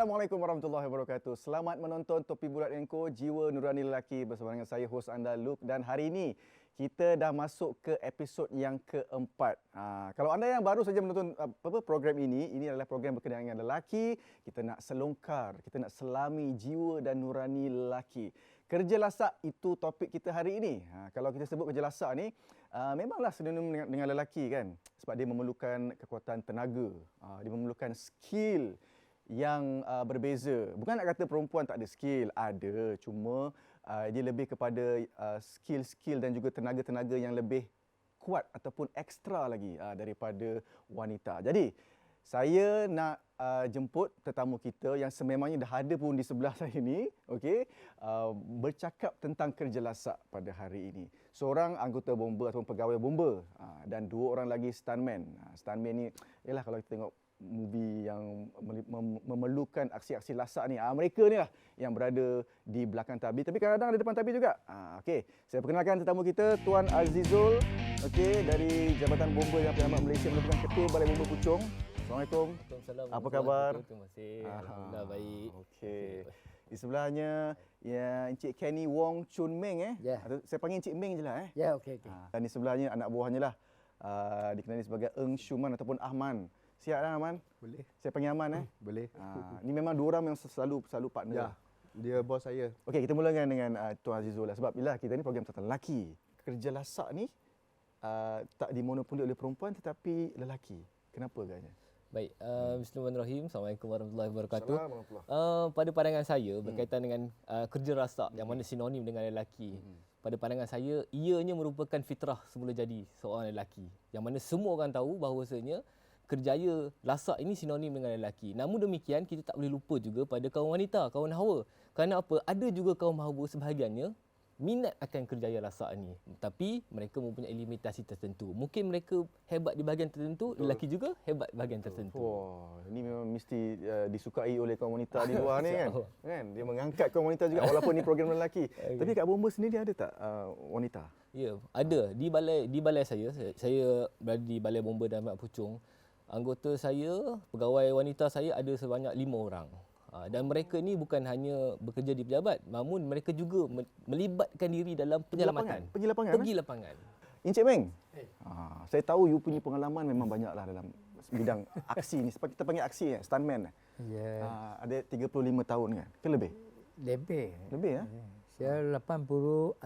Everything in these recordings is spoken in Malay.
Assalamualaikum warahmatullahi wabarakatuh. Selamat menonton Topi Bulat Enko Jiwa Nurani Lelaki bersama dengan saya hos anda Luke, dan hari ini kita dah masuk ke episod yang keempat. Kalau anda yang baru saja menonton program ini adalah program berkenaan dengan lelaki. Kita nak selongkar, kita nak selami jiwa dan nurani lelaki. Kerja lasak itu topik kita hari ini. Kalau kita sebut kerja lasak ni, memanglah sinonim dengan lelaki kan. Sebab dia memerlukan kekuatan tenaga, dia memerlukan skill yang berbeza. Bukan nak kata perempuan tak ada skill, ada. Cuma dia lebih kepada skill-skill dan juga tenaga-tenaga yang lebih kuat ataupun ekstra lagi daripada wanita. Jadi, saya nak jemput tetamu kita yang sememangnya dah ada pun di sebelah saya ni, okey, bercakap tentang kerja lasak pada hari ini. Seorang anggota bomba ataupun pegawai bomba dan dua orang lagi stuntman. Stuntman ni, ialah kalau kita tengok movie yang memerlukan aksi-aksi lasak ni, mereka ni lah yang berada di belakang tabir, tapi kadang-kadang ada depan tabir juga. Okey, saya perkenalkan tetamu kita, Tuan Azizul, okey, dari Jabatan Bomba dan Penyelamat Malaysia, merupakan Ketua Balai Bomba Puchong. Assalamualaikum. Waalaikumsalam. Apa khabar? Terima kasih. Alhamdulillah baik. Okey. Di sebelahnya ya Encik Kenny Wong Chun Meng Ya. Saya panggil Encik Meng je lah Ya, okey. Dan di sebelahnya anak buahnya lah, dikenali sebagai Eng Shuman ataupun Ahman. Siap dah Ahman? Boleh. Saya panggil Ahman Boleh. Ni memang dua orang yang selalu partner. Ya, dia bos saya. Okey, kita mulakan dengan Tuan Azizul lah. Sebab bila kita ni program tentang lelaki. Kerja lasak ni tak dimonopoli oleh perempuan tetapi lelaki. Kenapa agaknya? Baik, bismillahirrahmanirrahim. Assalamualaikum warahmatullahi wabarakatuh. Assalamualaikum. Pada pandangan saya berkaitan dengan kerja rasak yang mana sinonim dengan lelaki. Pada pandangan saya, ianya merupakan fitrah semula jadi seorang lelaki. Yang mana semua orang tahu bahawasanya kerjaya lasak ini sinonim dengan lelaki. Namun demikian, kita tak boleh lupa juga pada kaum wanita, kaum hawa. Kerana apa? Ada juga kaum hawa sebahagiannya minat akan kerjaya lasak ni. Tapi mereka mempunyai limitasi tertentu. Mungkin mereka hebat di bahagian tertentu, lelaki juga hebat di bahagian tertentu. Wah, ini memang mesti disukai oleh kaum wanita di luar ni kan. Dia mengangkat kaum wanita juga walaupun ni program lelaki. Okay. Tapi kat bomba sendiri ada tak wanita? Ya, ada. Di balai saya berada di Balai Bomba dan Penyelamat Puchong. Anggota saya, pegawai wanita saya ada sebanyak 5 orang. Dan mereka ni bukan hanya bekerja di pejabat, namun mereka juga melibatkan diri dalam penyelamatan. Pergi lapangan. Encik Meng, saya tahu you punya pengalaman memang banyaklah dalam bidang aksi ni. Sebab kita panggil aksi stuntman. Ya. Ada 35 tahun kan? Ke lebih? Lebih. Lebih ya? Saya 86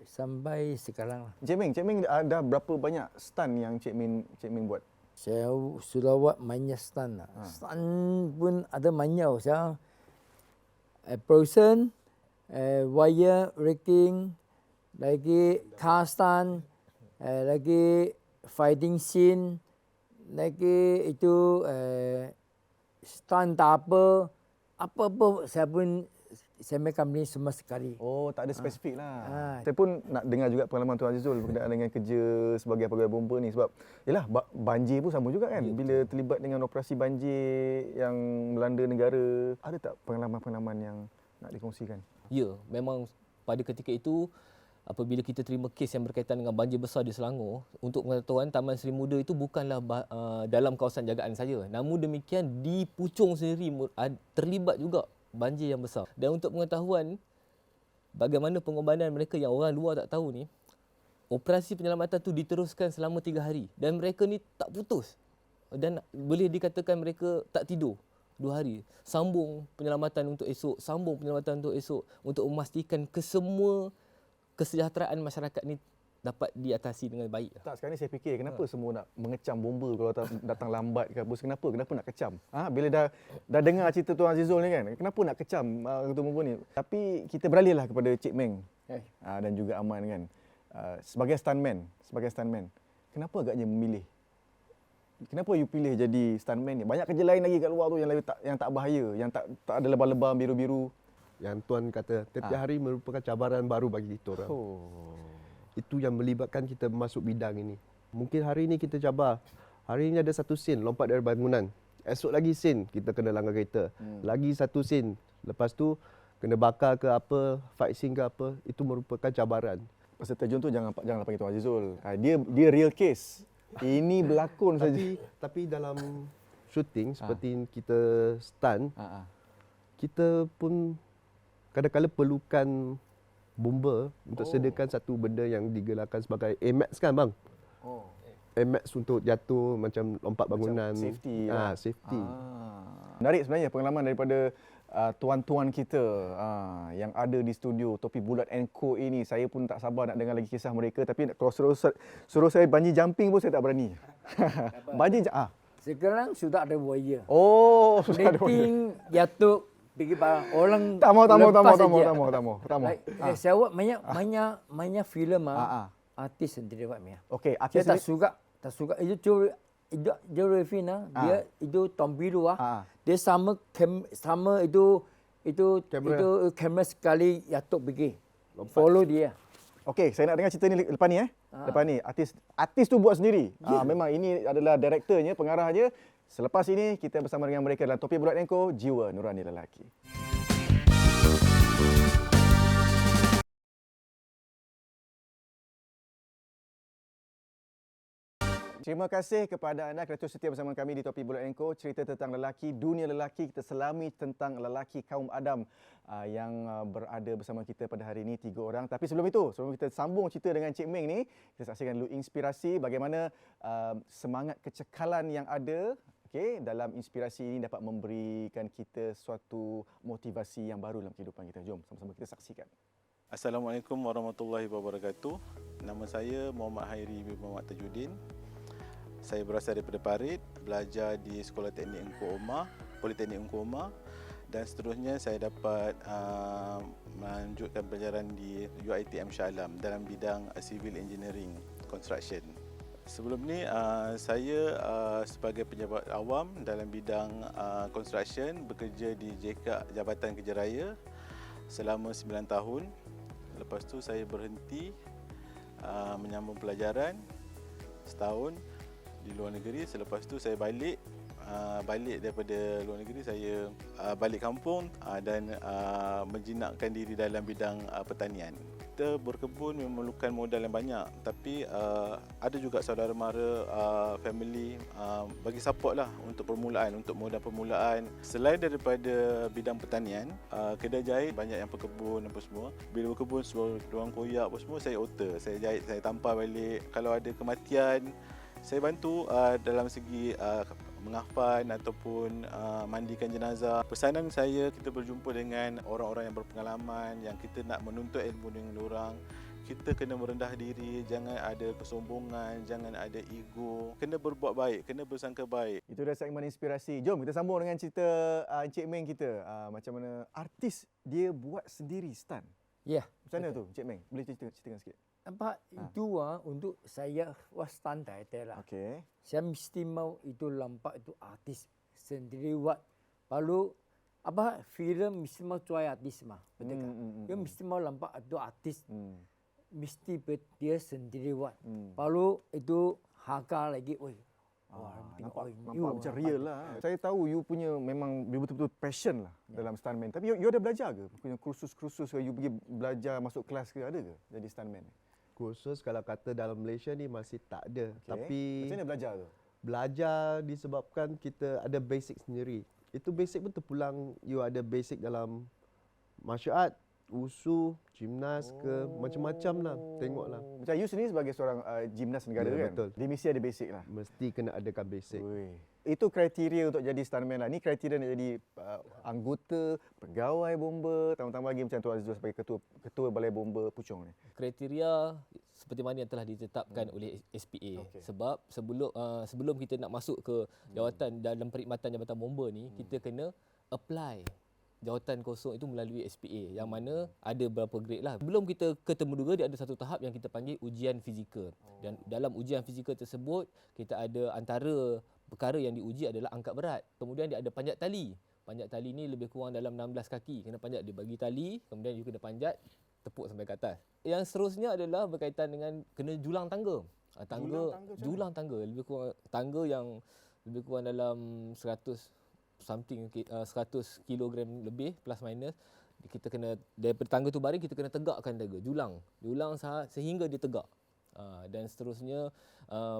sampai sekarang lah. Encik Meng dah berapa banyak stunt yang Encik Meng buat? Saya sudah buat banyak stunt lah. Stunt pun ada banyak. Saya Frozen, wire wrecking, lagi car stunt, lagi fighting scene, lagi itu stunt apa-apa saya company semua sekali. Oh, tak ada spesifik lah. Saya pun nak dengar juga pengalaman Tuan Azizul berkenaan dengan kerja sebagai pegawai bomba ni. Sebab yalah, banjir pun sama juga kan. Bila terlibat dengan operasi banjir yang melanda negara, ada tak pengalaman-pengalaman yang nak dikongsikan? Ya, memang pada ketika itu apabila kita terima kes yang berkaitan dengan banjir besar di Selangor, untuk pengetahuan Taman Seri Muda itu bukanlah dalam kawasan jagaan saja. Namun demikian di Puchong sendiri terlibat juga banjir yang besar. Dan untuk pengetahuan bagaimana pengorbanan mereka yang orang luar tak tahu ni, operasi penyelamatan tu diteruskan selama 3 hari dan mereka ni tak putus. Dan boleh dikatakan mereka tak tidur 2 hari. Sambung penyelamatan untuk esok, sambung penyelamatan untuk esok untuk memastikan kesemua kesejahteraan masyarakat ni dapat diatasi dengan baik. Tak, sekarang ni saya fikir kenapa semua nak mengecam bomba kalau datang lambat ke apa. Kenapa nak kecam? Bila dah dengar cerita Tuan Azizul ni kan, kenapa nak kecam anggota bomba ni? Tapi kita beralihlah kepada Cik Meng dan juga Aman kan. Sebagai stuntman, kenapa agaknya memilih? Kenapa you pilih jadi stuntman ni? Banyak kerja lain lagi kat luar tu yang tak bahaya, yang tak ada lebam-lebam biru-biru. Yang Tuan kata, setiap hari merupakan cabaran baru bagi kita orang. Itu yang melibatkan kita masuk bidang ini. Mungkin hari ini kita cabar. Hari ini ada satu scene lompat dari bangunan. Esok lagi scene kita kena langgar kereta. Lagi satu scene. Lepas tu kena bakar ke apa, fight scene ke apa. Itu merupakan cabaran. Pasal terjun tu janganlah panggil Tuan Azizul. Dia real case. Ini berlakon saja. Tapi dalam shooting seperti kita stun, kita pun kadang-kadang perlukan bomba untuk sediakan satu benda yang digelarkan sebagai AMAX kan bang? Oh. AMAX untuk jatuh macam lompat bangunan. Macam safety lah. Safety. Menarik sebenarnya pengalaman daripada tuan-tuan kita yang ada di studio Topi Bulat & Co ini. Saya pun tak sabar nak dengar lagi kisah mereka, tapi kalau suruh saya bungee jumping pun saya tak berani. Sekarang sudah ada buaya. Oh, sudah ada. Meeting jatuh pergi orang Tak mau. Like, saya buat banyak filem artis sendiri buat Mia. Okey, Saya artis tak suka itu Revina, dia itu Tom Biru dia sama itu kamera sekali jatuh pergi. Follow dia. Okey, saya nak dengar cerita ni lepas ni Lepas ni artis tu buat sendiri. Memang ini adalah direktornya, pengarahnya. Selepas ini kita bersama dengan mereka dalam Topi Bulat & Co, Jiwa Nurani Lelaki. Terima kasih kepada anda kerana setia bersama kami di Topi Bulat & Co. Cerita tentang lelaki, dunia lelaki. Kita selami tentang lelaki kaum Adam yang berada bersama kita pada hari ini, 3 orang. Tapi sebelum kita sambung cerita dengan Cik Meng ni, kita saksikan dulu inspirasi bagaimana semangat kecekalan yang ada dalam inspirasi ini dapat memberikan kita suatu motivasi yang baru dalam kehidupan kita. Jom sama-sama kita saksikan. Assalamualaikum warahmatullahi wabarakatuh. Nama saya Muhammad Hairi bin Muhammad Tajuddin. Saya berasal daripada Parit, belajar di Sekolah Teknik Engku Omar, Politeknik Engku Omar, dan seterusnya saya dapat melanjutkan pelajaran di UiTM Shah Alam dalam bidang Civil Engineering Construction. Sebelum ni saya sebagai pejabat awam dalam bidang construction bekerja di JKA Jabatan Kerja Raya selama 9 tahun. Lepas tu saya berhenti menyambung pelajaran setahun di luar negeri. Selepas tu saya balik daripada luar negeri, saya balik kampung dan menjinakkan diri dalam bidang pertanian. Kita berkebun memerlukan modal yang banyak, tapi ada juga saudara mara, family bagi support lah untuk permulaan, untuk modal permulaan. Selain daripada bidang pertanian, kedai jahit banyak yang berkebun apa semua. Bila berkebun suruh orang koyak apa semua, saya alter, saya jahit, saya tampal balik. Kalau ada kematian, saya bantu dalam segi menghafal ataupun mandikan jenazah. Pesanan saya, kita berjumpa dengan orang-orang yang berpengalaman, yang kita nak menuntut ilmu dengan orang. Kita kena merendah diri, jangan ada kesombongan, jangan ada ego. Kena berbuat baik, kena bersangka baik. Itu dah segmen inspirasi. Jom kita sambung dengan cerita Encik Meng kita. Macam mana artis dia buat sendiri stun. Ya. Macam mana tu Encik Meng? Boleh ceritakan sikit? Nampak itu untuk saya was standar lah. Okey. Saya mesti mau itu lampak itu artis sendiri buat. Lalu filem mesti mau cuai artis mah. Betul kan? Dia mesti mau lampak itu artis. Mesti dia sendiri buat. Lalu itu harga lagi, Nampak macam real lah. Saya tahu you punya memang betul-betul passion lah dalam stuntman. Tapi you ada belajar ke? Punya kursus-kursus ke? You pergi belajar masuk kelas ke? Ada ke jadi stuntman? Kursus kalau kata dalam Malaysia ni masih tak ada. Tapi macam mana belajar tu? Belajar disebabkan kita ada basic sendiri. Itu basic pun terpulang, you ada basic dalam martial art, wusu, gimnas ke, macam-macam lah. Tengoklah. Macam you sendiri sebagai seorang gimnas negara kan? Betul. Dia mesti ada basic lah. Mesti kena adakan basic. Itu kriteria untuk jadi stuntman lah. Ni kriteria nak jadi anggota, pegawai bomba, tambah-tambah lagi macam Tuan Azizul sebagai ketua Balai Bomba Puchong ni. Kriteria seperti mana yang telah ditetapkan oleh SPA. Sebab sebelum kita nak masuk ke jawatan dalam perkhidmatan Jabatan Bomba ni, kita kena apply jawatan kosong itu melalui SPA, yang mana ada beberapa grade lah. Sebelum kita ke temuduga, dia ada satu tahap yang kita panggil ujian fizikal. Dan dalam ujian fizikal tersebut, kita ada antara perkara yang diuji adalah angkat berat. Kemudian dia ada panjat tali. Panjat tali ni lebih kurang dalam 16 kaki. Kena panjat, dia bagi tali, kemudian you kena panjat, tepuk sampai ke atas. Yang seterusnya adalah berkaitan dengan kena julang tangga. Julang tangga lebih kurang, tangga yang lebih kurang dalam 100 kilogram lebih plus minus. Kita kena daripada tangga tu baring, kita kena tegakkan tangga, julang sehingga dia tegak. Dan seterusnya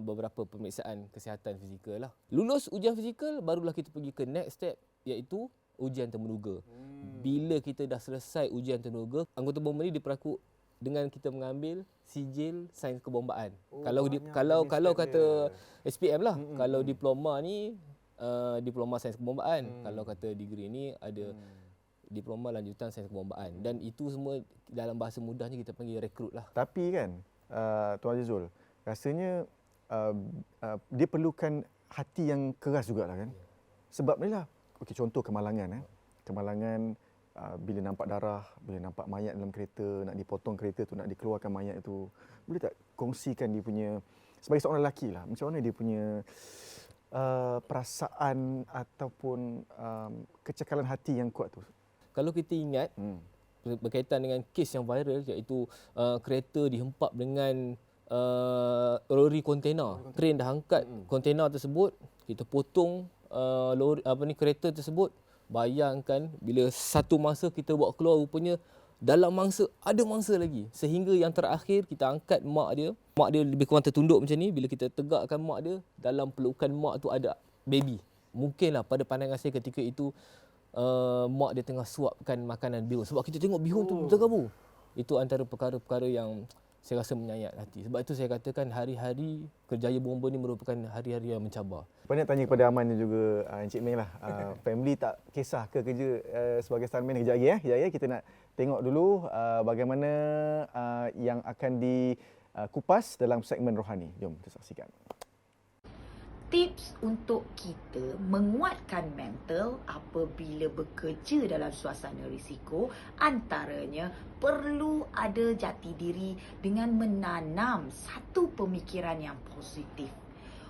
beberapa pemeriksaan kesihatan fizikal lah. Lulus ujian fizikal, barulah kita pergi ke next step, iaitu ujian termenuga. Bila kita dah selesai ujian termenuga, anggota bomba ni diperlaku dengan kita mengambil sijil sains kebombaan. Kalau kata SPM lah, kalau diploma ni diploma sains kebombaan. Kalau kata degree ni ada diploma lanjutan sains kebombaan. Dan itu semua dalam bahasa mudahnya kita panggil rekrut lah. Tapi kan Tuan Azizul, rasanya dia perlukan hati yang keras jugalah kan. Sebab ni lah, okey, contoh kemalangan. Kemalangan bila nampak darah, bila nampak mayat dalam kereta, nak dipotong kereta tu, nak dikeluarkan mayat itu. Boleh tak kongsikan dia punya, sebagai seorang lelaki lah, macam mana dia punya perasaan ataupun kecekalan hati yang kuat tu? Kalau kita ingat, berkaitan dengan kes yang viral, iaitu kereta dihempap dengan lori kontena. Kren dah angkat kontena tersebut, kita potong kereta tersebut. Bayangkan bila satu mangsa kita bawa keluar, rupanya dalam mangsa ada mangsa lagi. Sehingga yang terakhir kita angkat mak dia. Mak dia lebih kurang tertunduk macam ni. Bila kita tegakkan mak dia, dalam pelukan mak tu ada baby. Mungkinlah pada pandangan saya ketika itu mak dia tengah suapkan makanan bihun. Sebab kita tengok bihun tu berterabur. Itu antara perkara-perkara yang saya rasa menyayat hati. Sebab itu saya katakan hari-hari kerjaya bomba ni merupakan hari-hari yang mencabar. Apa nak tanya kepada Aman dan juga Encik Meng lah. Family tak kisah ke kerja sebagai stuntman? Kejap lagi Kejap lagi kita nak tengok dulu bagaimana yang akan dikupas dalam segmen rohani. Jom kita saksikan. Tips untuk kita menguatkan mental apabila bekerja dalam suasana risiko, antaranya perlu ada jati diri dengan menanam satu pemikiran yang positif.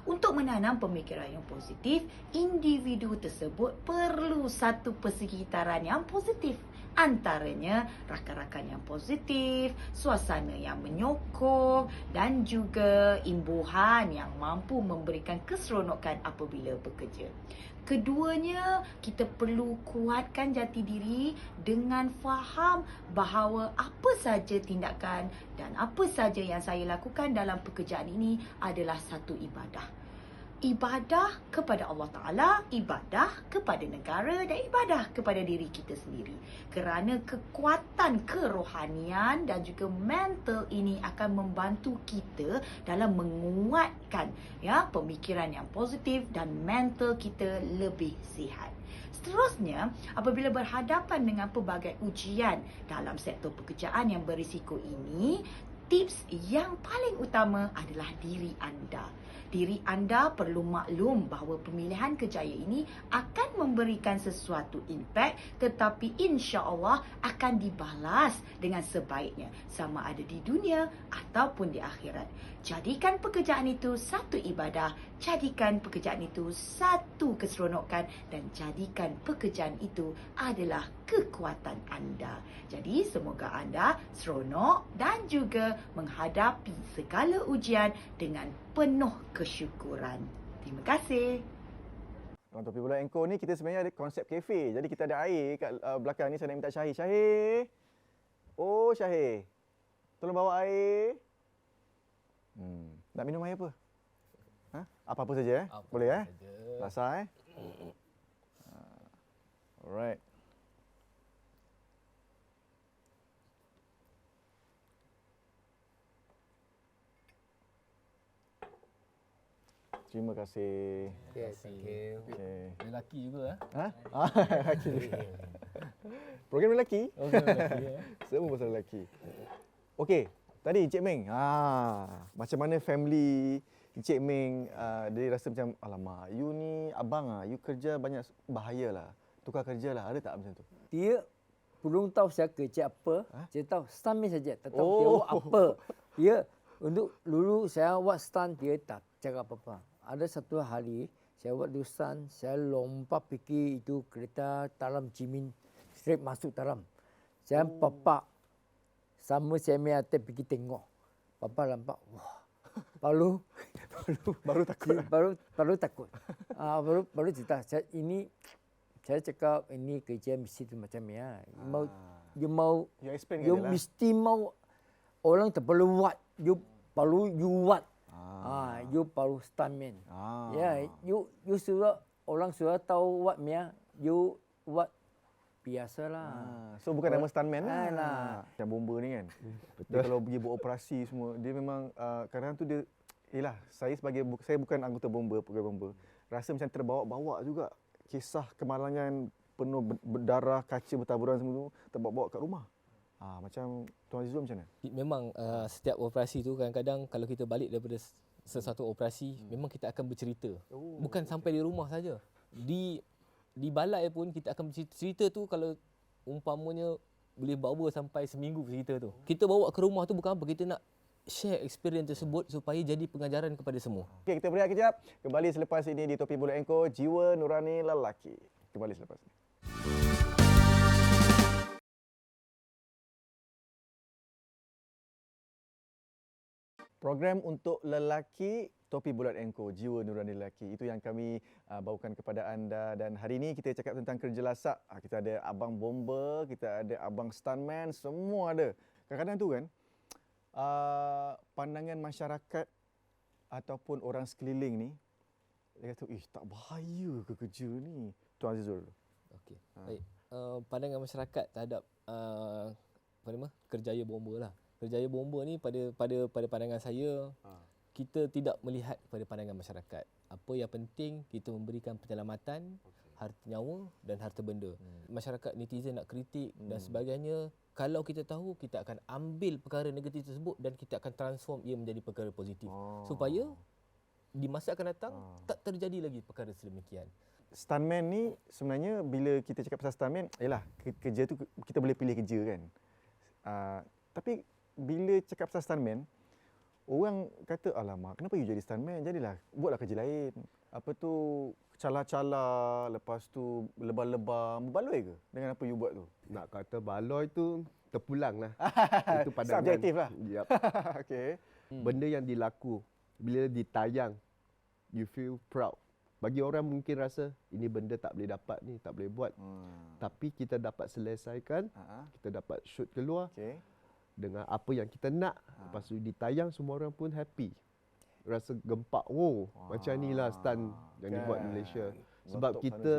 Untuk menanam pemikiran yang positif, individu tersebut perlu satu persekitaran yang positif. Antaranya rakan-rakan yang positif, suasana yang menyokong dan juga imbuhan yang mampu memberikan keseronokan apabila bekerja. Keduanya, kita perlu kuatkan jati diri dengan faham bahawa apa saja tindakan dan apa saja yang saya lakukan dalam pekerjaan ini adalah satu ibadah. Ibadah kepada Allah Ta'ala, ibadah kepada negara dan ibadah kepada diri kita sendiri. Kerana kekuatan kerohanian dan juga mental ini akan membantu kita dalam menguatkan pemikiran yang positif dan mental kita lebih sihat. Seterusnya, apabila berhadapan dengan pelbagai ujian dalam sektor pekerjaan yang berisiko ini, tips yang paling utama adalah diri anda. Diri anda perlu maklum bahawa pemilihan kerjaya ini akan memberikan sesuatu impak, tetapi insya-Allah akan dibalas dengan sebaiknya, sama ada di dunia ataupun di akhirat. Jadikan pekerjaan itu satu ibadah, jadikan pekerjaan itu satu keseronokan dan jadikan pekerjaan itu adalah kekuatan anda. Jadi semoga anda seronok dan juga menghadapi segala ujian dengan penuh kesyukuran. Terima kasih. Dalam Topi Bola Engkau ni kita sebenarnya ada konsep kafe. Jadi kita ada air kat belakang ni. Saya nak minta Syahir. Syahir. Oh Syahir. Tolong bawa air. Nak minum air apa? Apa-apa saja Boleh Rasa Alright. Terima kasih. Okay, thank you. Okay. Lelaki juga Lelaki. Program lelaki? Semua pasal lelaki. Okey, tadi Encik Meng, macam mana family Encik Meng, dia rasa macam, alamak, you ni abang you kerja banyak bahaya lah. Tukar kerja lah, ada tak macam tu? Dia belum tahu saya kerja apa. Saya tahu stuntman saja, tak tahu dia buat apa. Dia untuk dulu saya buat stunt, dia tak cakap apa-apa. Ada satu hari saya buat stunt, saya lompat pergi itu kereta dalam Jimin, straight masuk dalam. Saya papa sama saya atas pergi tengok. Papa nampak, wah. Baru takut. Baru takut. Baru cerita. Saya cakap ini kerja mesti tu macam ya. You You explain you dia lah. mesti mau orang tak perlu buat. You perlu you what. You perlu stuntman. Ya, you sudah orang sudah tahu what Mia, you what biasalah. So bukan nama stuntman lah. lah. Macam bomba ni kan. Dia kalau pergi buat operasi semua, dia memang kadang tu dia saya bukan anggota bomba, pegawai bomba. Rasa macam terbawa-bawa juga kisah kemalangan penuh berdarah, kaca bertaburan semua tu terbawa-bawa kat rumah. Macam Tuan Azizul macam mana? Memang setiap operasi tu kadang-kadang kalau kita balik daripada sesuatu operasi, memang kita akan bercerita. Bukan sampai di rumah saja. Di balai pun kita akan bercerita tu, kalau umpamanya boleh bawa sampai seminggu cerita tu. Kita bawa ke rumah tu bukan apa, kita nak share experience tersebut supaya jadi pengajaran kepada semua. Okey, kita berehat kejap. Kembali selepas ini di Topi Bulat Enko, Jiwa Nurani Lelaki. Kembali selepas ini. Program untuk lelaki Topi Bulat Enko, Jiwa Nurani Lelaki. Itu yang kami bawakan kepada anda, dan hari ini kita cakap tentang kerja lasak. Kita ada abang bomba, kita ada abang stuntman, semua ada. Kadang-kadang tu kan pandangan masyarakat ataupun orang sekeliling ni, dia kata, tak bahaya ke kerja ni? Tuan Azizul. Okey. Baik. Pandangan masyarakat terhadap kerjaya bomba lah. Kerjaya bomba ni pada pandangan saya, kita tidak melihat kepada pandangan masyarakat. Apa yang penting, kita memberikan penyelamatan, harta nyawa dan harta benda. Masyarakat netizen nak kritik dan sebagainya, kalau kita tahu, kita akan ambil perkara negatif tersebut dan kita akan transform ia menjadi perkara positif. Supaya di masa akan datang tak terjadi lagi perkara sedemikian. Stuntman ni sebenarnya, bila kita cakap pasal stuntman, kerja tu kita boleh pilih kerja kan. Tapi bila cakap pasal stuntman, orang kata, alamak, kenapa you jadi stuntman? Jadilah, buatlah kerja lain. Apa tu, cala-cala, lepas tu lebam-lebam. Berbaloi ke dengan apa you buat tu? Nak kata baloi tu terpulang lah. Itu pandangan. Subjektif lah. Yep. Okey. Benda yang dilaku, bila ditayang, you feel proud. Bagi orang mungkin rasa, ini benda tak boleh dapat ni, tak boleh buat. Tapi kita dapat selesaikan, kita dapat shoot keluar. Okey. Dengan apa yang kita nak. Lepas tu ditayang, semua orang pun happy. Rasa gempak, macam ni lah stunt yang dibuat di Malaysia. Sebab Notok kita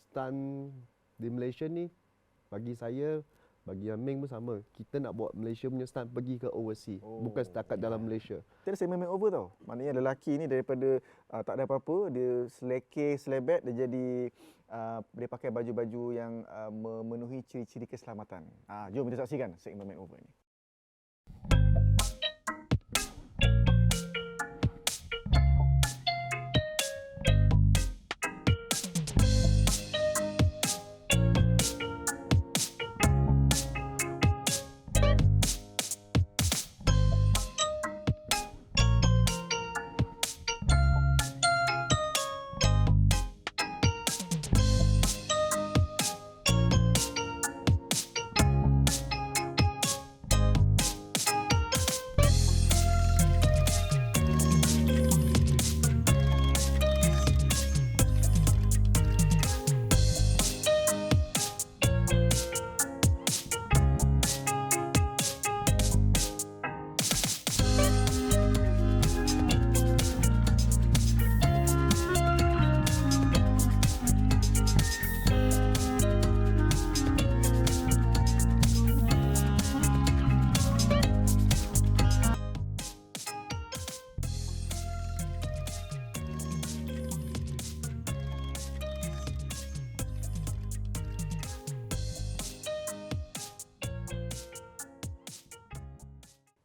stunt di Malaysia ni, bagi saya, bagi Aming pun sama. Kita nak bawa Malaysia punya stunt pergi ke overseas. Bukan setakat dalam Malaysia. Kita ada segmen makeover tau. Maknanya lelaki ni daripada tak ada apa-apa, dia selekeh, selebet, dia jadi dia pakai baju-baju yang memenuhi ciri-ciri keselamatan. Jom kita saksikan segmen makeover ni.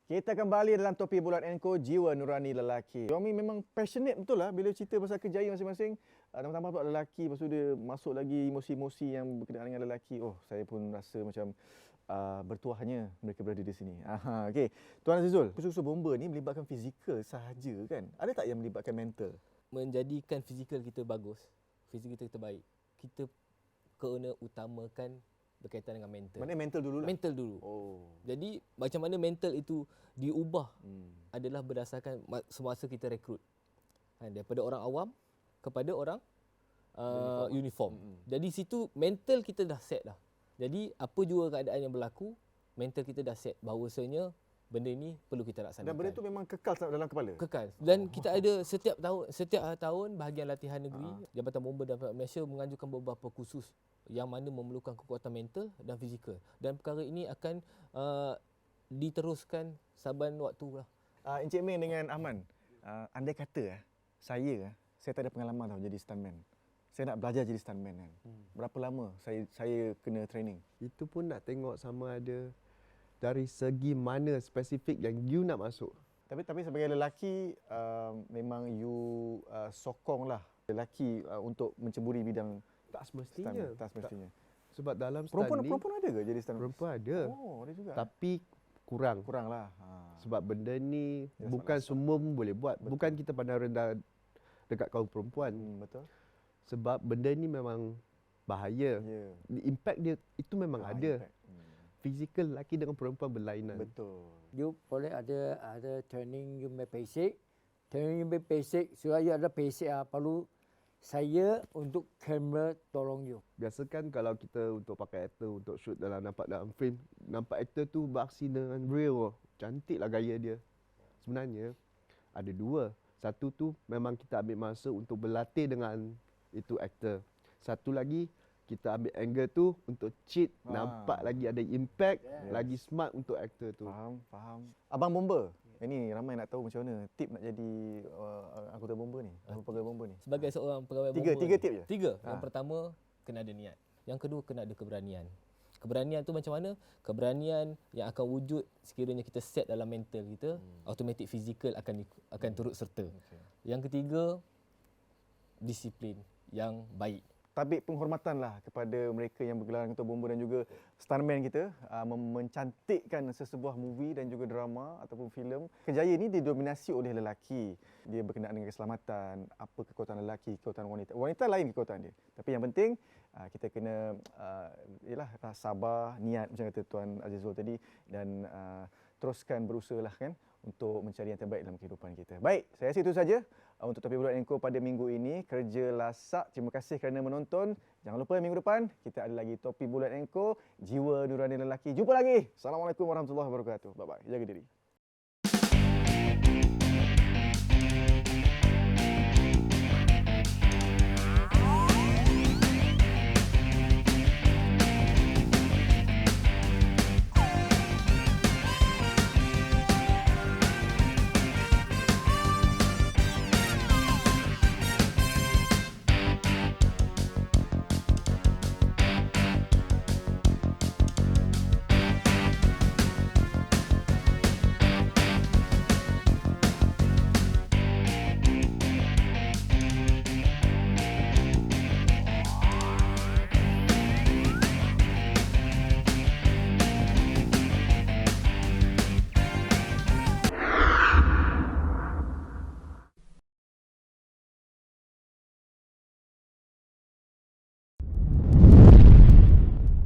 Kita kembali dalam Topi Bulat Enko, Jiwa Nurani Lelaki. Yomi memang passionate betul lah bila cerita pasal kerjaya masing-masing. Tambah-tambah pula lelaki, lepas tu dia masuk lagi emosi-emosi yang berkenaan dengan lelaki. Saya pun rasa macam bertuahnya mereka berada di sini. Okey, Tuan Azizul, kursus bomba ni melibatkan fizikal sahaja kan? Ada tak yang melibatkan mental? Menjadikan fizikal kita bagus, fizikal kita baik, kita kena utamakan berkaitan dengan mental. Maknanya mental dulu lah? Mental dulu. Jadi macam mana mental itu diubah adalah berdasarkan semasa kita rekrut. Daripada orang awam kepada orang uniform. Jadi situ mental kita dah set dah. Jadi apa jua keadaan yang berlaku, mental kita dah set bahawasanya benda ini perlu kita laksanakan. Dan benda itu memang kekal dalam kepala. Kekal. Dan kita ada setiap tahun bahagian latihan negeri, Jabatan Bomba dan Penerangan Malaysia menganjurkan beberapa kursus yang mana memerlukan kekuatan mental dan fizikal. Dan perkara ini akan diteruskan saban waktu lah. Encik Ming dengan Ahman, andai kata saya tak ada pengalaman tau jadi stuntman. Saya nak belajar jadi stuntman kan. Berapa lama saya kena training? Itu pun nak tengok sama ada dari segi mana spesifik yang you nak masuk. Tapi sebagai lelaki memang you sokonglah lelaki untuk menceburi bidang Tak semestinya. stuntman. Tak semestinya. Sebab dalam Perempuan stunt ni perempuan ada ke jadi stuntman? perempuan ada. Oh, ada juga. Tapi kurang. Kuranglah. Sebab benda ni Dia bukan sebab semua pun boleh buat. Betul. Bukan kita pandang rendah dekat kaum perempuan. Betul. Sebab benda ni memang bahaya. Ya. Impact dia itu memang ada. Impact. Fizikal lelaki dengan perempuan berlainan. Betul. You boleh ada training you punya basic. Training you punya basic. Surah you ada basic perlu saya untuk kamera tolong you. Biasa kan kalau kita untuk pakai aktor untuk shoot nampak dalam film, nampak aktor tu beraksi dengan real. Cantiklah gaya dia. Sebenarnya ada dua. Satu tu memang kita ambil masa untuk berlatih dengan itu aktor. Satu lagi kita ambil angle tu untuk cheat, nampak lagi ada impact, lagi smart untuk aktor tu. Faham. Abang bomba. Ini ramai nak tahu macam mana tip nak jadi anggota bomba ni, pegawai bomba ni. Sebagai seorang pegawai Tiga bomba tip ni, je? Tiga. Yang pertama, kena ada niat. Yang kedua, kena ada keberanian. Keberanian tu macam mana? Keberanian yang akan wujud sekiranya kita set dalam mental kita, automatik fizikal akan turut serta. Yang ketiga, disiplin yang baik. Tabik penghormatanlah kepada mereka yang bergelar ketua bomba dan juga stuntman kita mencantikkan sesebuah movie dan juga drama ataupun filem. Kerjaya ini didominasi oleh lelaki. Dia berkenaan dengan keselamatan, apa kekuatan lelaki, kekuatan wanita. Wanita lain kekuatan dia. Tapi yang penting kita kena sabar, niat macam kata Tuan Azizul tadi dan teruskan berusaha lah kan untuk mencari yang terbaik dalam kehidupan kita. Baik, saya rasa itu saja untuk Topi Bulat Enko pada minggu ini. Kerja lasak. Terima kasih kerana menonton. Jangan lupa minggu depan kita ada lagi Topi Bulat Enko, Jiwa Nurani Lelaki. Jumpa lagi. Assalamualaikum warahmatullahi wabarakatuh. Bye bye. Jaga diri.